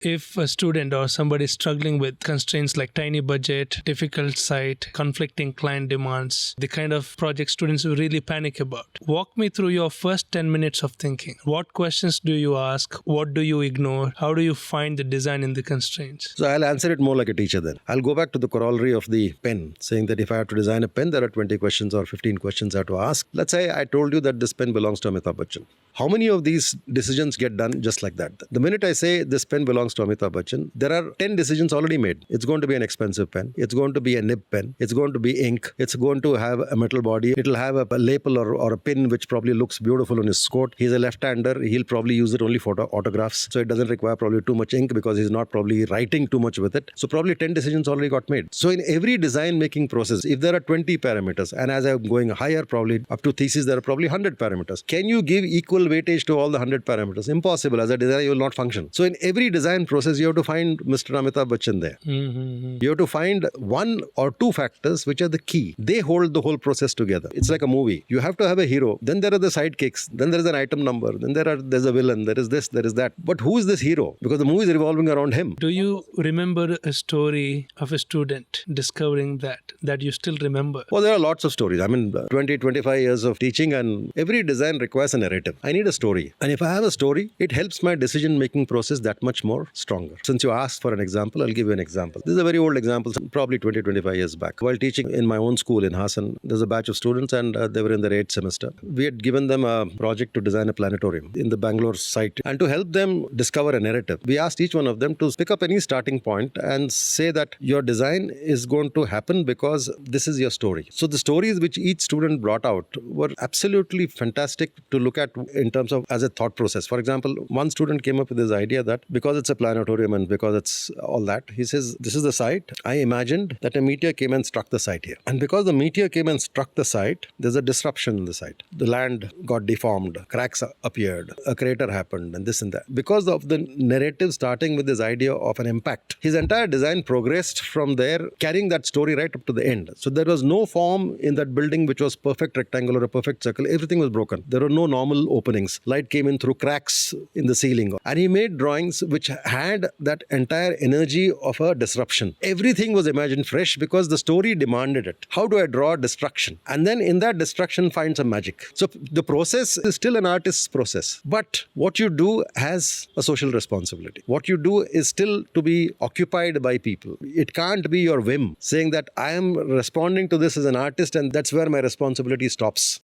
If a student or somebody is struggling with constraints like tiny budget, difficult site, conflicting client demands, the kind of project students will really panic about, walk me through your first 10 minutes of thinking. What questions do you ask? What do you ignore? How do you find the design in the constraints? So I'll answer it more like a teacher then. I'll go back to the corollary of the pen, saying that if I have to design a pen, there are 20 questions or 15 questions I have to ask. Let's say I told you that this pen belongs to Amitabh Bachchan. How many of these decisions get done just like that? The minute I say this pen belongs to Amitabh Bachchan, there are 10 decisions already made. It's going to be an expensive pen. It's going to be a nib pen. It's going to be ink. It's going to have a metal body. It'll have a lapel or a pin which probably looks beautiful on his coat. He's a left-hander. He'll probably use it only for autographs. So it doesn't require probably too much ink because he's not probably writing too much with it. So probably 10 decisions already got made. So in every design making process, if there are 20 parameters, and as I'm going higher, probably up to thesis, there are probably 100 parameters. Can you give equal weightage to all the 100 parameters? Impossible. As a designer, you will not function. So in every design process, you have to find Mr. Amitabh Bachchan there. You have to find one or two factors which are the key. They hold the whole process together. It's like a movie. You have to have a hero. Then there are the sidekicks. Then there is an item number. Then there's a villain. There is this, there is that. But who is this hero? Because the movie is revolving around him. Do you remember a story of a student discovering that you still remember? Well, there are lots of stories. I mean, 20, 25 years of teaching, and every design requires a narrative. I need a story. And if I have a story, it helps my decision-making process that much more stronger. Since you asked for an example, I'll give you an example. This is a very old example, probably 20, 25 years back. While teaching in my own school in Hassan, there's a batch of students and they were in their 8th semester. We had given them a project to design a planetarium in the Bangalore site. And to help them discover a narrative, we asked each one of them to pick up any starting point and say that your design is going to happen because this is your story. So the stories which each student brought out were absolutely fantastic to look at in terms of as a thought process. For example, one student came up with this idea that because it's a planetarium and because it's all that, he says, this is the site. I imagined that a meteor came and struck the site here. And because the meteor came and struck the site, there's a disruption in the site. The land got deformed, cracks appeared, a crater happened, and this and that. Because of the narrative starting with this idea of an impact, his entire design progressed from there, carrying that story right up to the end. So there was no form in that building which was perfect rectangle or a perfect circle. Everything was broken. There were no normal openings. Light came in through cracks in the ceiling. And he made drawings which had that entire energy of a disruption. Everything was imagined fresh because the story demanded it. How do I draw destruction? And then in that destruction find some magic. So the process is still an artist's process. But what you do has a social responsibility. What you do is still to be occupied by people. It can't be your whim saying that I am responding to this as an artist and that's where my responsibility stops.